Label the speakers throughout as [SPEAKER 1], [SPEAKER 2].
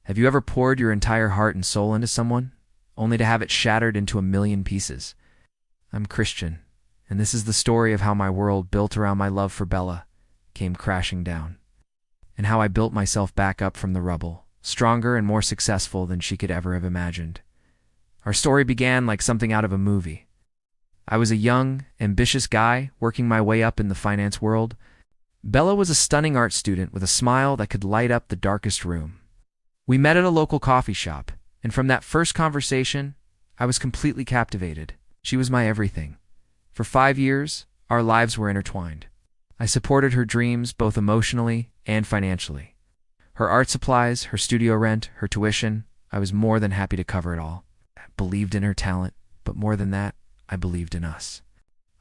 [SPEAKER 1] Have you ever poured your entire heart and soul into someone, only to have it shattered into a million pieces? I'm Christian, and this is the story of how my world, built around my love for Bella, came crashing down, and how I built myself back up from the rubble, stronger and more successful than she could ever have imagined. Our story began like something out of a movie. I was a young, ambitious guy working my way up in the finance world. Bella was a stunning art student with a smile that could light up the darkest room. We met at a local coffee shop, and from that first conversation, I was completely captivated. She was my everything. For 5 years, our lives were intertwined. I supported her dreams both emotionally and financially. Her art supplies, her studio rent, her tuition, I was more than happy to cover it all. I believed in her talent, but more than that, I believed in us.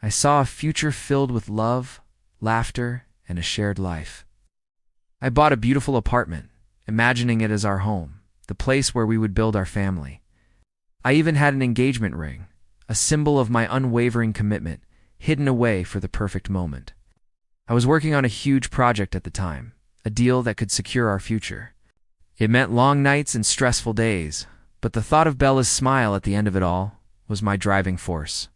[SPEAKER 1] I saw a future filled with love, laughter, and a shared life. I bought a beautiful apartment, imagining it as our home, the place where we would build our family. I even had an engagement ring, a symbol of my unwavering commitment, hidden away for the perfect moment. I was working on a huge project at the time, a deal that could secure our future. It meant long nights and stressful days, but the thought of Bella's smile at the end of it all was my driving force.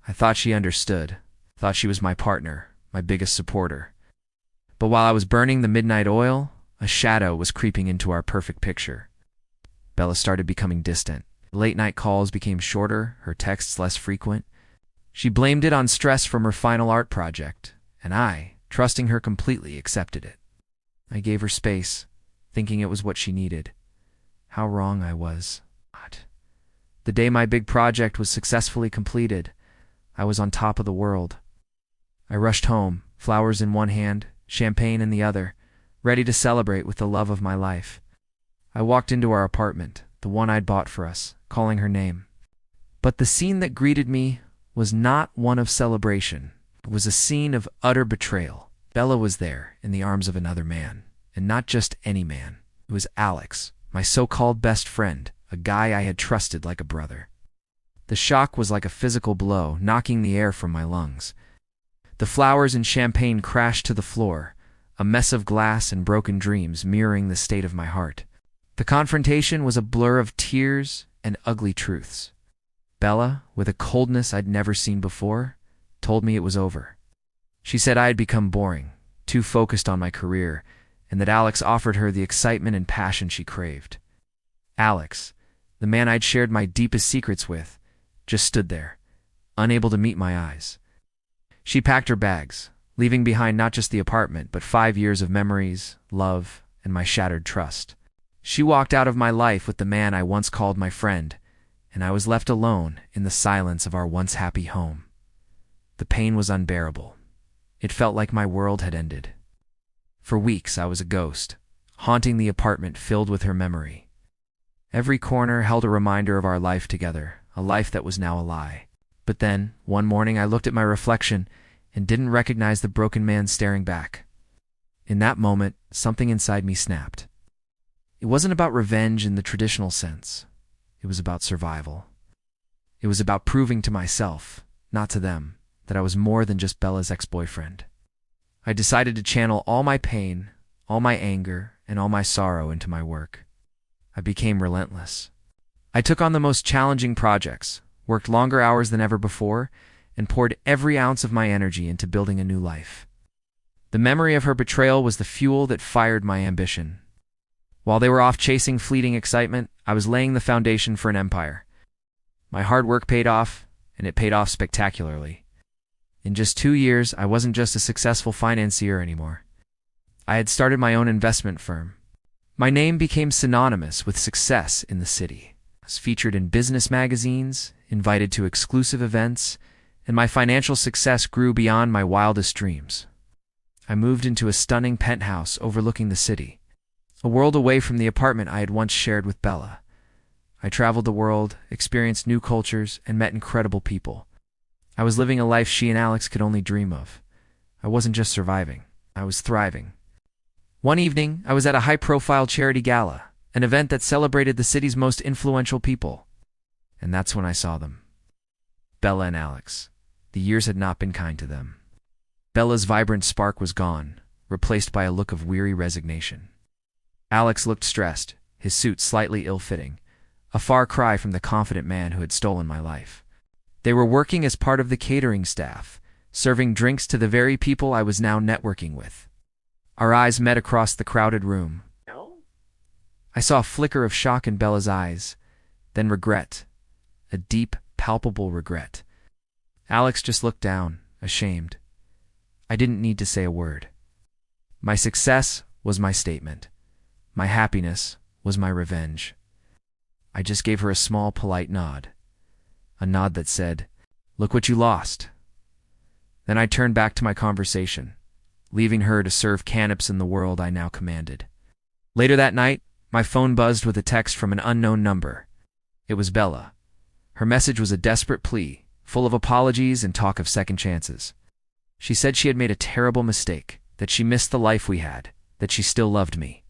[SPEAKER 1] I thought she understood, thought she was my partner, my biggest supporter. But while I was burning the midnight oil, a shadow was creeping into our perfect picture. Bella started becoming distant. Late-night calls became shorter, her texts less frequent. She blamed it on stress from her final art project, and I, trusting her completely, accepted it. I gave her space, thinking it was what she needed. How wrong I was. The day my big project was successfully completed, I was on top of the world. I rushed home, flowers in one hand, champagne in the other, ready to celebrate with the love of my life. I walked into our apartment, the one I'd bought for us, calling her name. But the scene that greeted me was not one of celebration. It was a scene of utter betrayal. Bella was there, in the arms of another man, and not just any man. It was Alex, my so-called best friend, a guy I had trusted like a brother. The shock was like a physical blow, knocking the air from my lungs. The flowers and champagne crashed to the floor, a mess of glass and broken dreams mirroring the state of my heart. The confrontation was a blur of tears and ugly truths. Bella, with a coldness I'd never seen before, told me it was over. She said I had become boring, too focused on my career, and that Alex offered her the excitement and passion she craved. Alex, the man I'd shared my deepest secrets with, just stood there, unable to meet my eyes. She packed her bags, leaving behind not just the apartment, but 5 years of memories, love, and my shattered trust. She walked out of my life with the man I once called my friend, and I was left alone in the silence of our once happy home. The pain was unbearable. It felt like my world had ended. For weeks I was a ghost, haunting the apartment filled with her memory. Every corner held a reminder of our life together, a life that was now a lie. But then, one morning I looked at my reflection and didn't recognize the broken man staring back. In that moment, something inside me snapped. It wasn't about revenge in the traditional sense. It was about survival. It was about proving to myself, not to them, that I was more than just Bella's ex-boyfriend. I decided to channel all my pain, all my anger, and all my sorrow into my work. I became relentless. I took on the most challenging projects, worked longer hours than ever before, and poured every ounce of my energy into building a new life. The memory of her betrayal was the fuel that fired my ambition. While they were off chasing fleeting excitement, I was laying the foundation for an empire. My hard work paid off, and it paid off spectacularly. In just 2 years, I wasn't just a successful financier anymore. I had started my own investment firm. My name became synonymous with success in the city. I was featured in business magazines, invited to exclusive events, and my financial success grew beyond my wildest dreams. I moved into a stunning penthouse overlooking the city, a world away from the apartment I had once shared with Bella. I traveled the world, experienced new cultures, and met incredible people. I was living a life she and Alex could only dream of. I wasn't just surviving, I was thriving. One evening, I was at a high-profile charity gala, an event that celebrated the city's most influential people. And that's when I saw them. Bella and Alex. The years had not been kind to them. Bella's vibrant spark was gone, replaced by a look of weary resignation. Alex looked stressed, his suit slightly ill-fitting, a far cry from the confident man who had stolen my life. They were working as part of the catering staff, serving drinks to the very people I was now networking with. Our eyes met across the crowded room. I saw a flicker of shock in Bella's eyes, then regret, a deep, palpable regret. Alex just looked down, ashamed. I didn't need to say a word. My success was my statement. My happiness was my revenge. I just gave her a small, polite nod. A nod that said, "Look what you lost." Then I turned back to my conversation, leaving her to serve canapes in the world I now commanded. Later that night, my phone buzzed with a text from an unknown number. It was Bella. Her message was a desperate plea, full of apologies and talk of second chances. She said she had made a terrible mistake, that she missed the life we had, that she still loved me.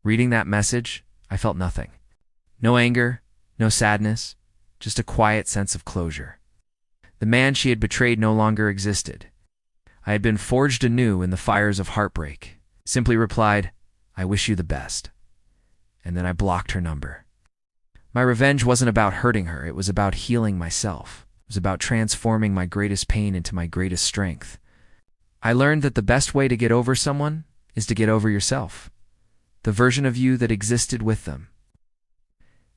[SPEAKER 1] Reading that message, I felt nothing. No anger, no sadness, just a quiet sense of closure. The man she had betrayed no longer existed. I had been forged anew in the fires of heartbreak. Simply replied, "I wish you the best." And then I blocked her number. My revenge wasn't about hurting her, it was about healing myself. It was about transforming my greatest pain into my greatest strength. I learned that the best way to get over someone is to get over yourself, the version of you that existed with them.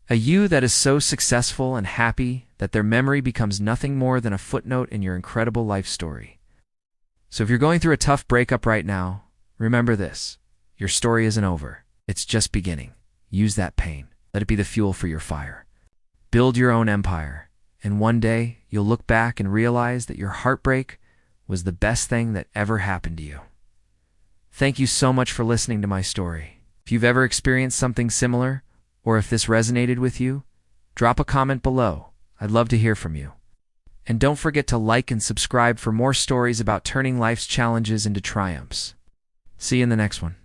[SPEAKER 1] A you that is so successful and happy that their memory becomes nothing more than a footnote in your incredible life story. So if you're going through a tough breakup right now, remember this: your story isn't over. It's just beginning. Use that pain. Let it be the fuel for your fire. Build your own empire, and one day you'll look back and realize that your heartbreak was the best thing that ever happened to you. Thank you so much for listening to my story. If you've ever experienced something similar, or if this resonated with you, drop a comment below. I'd love to hear from you. And don't forget to like and subscribe for more stories about turning life's challenges into triumphs. See you in the next one.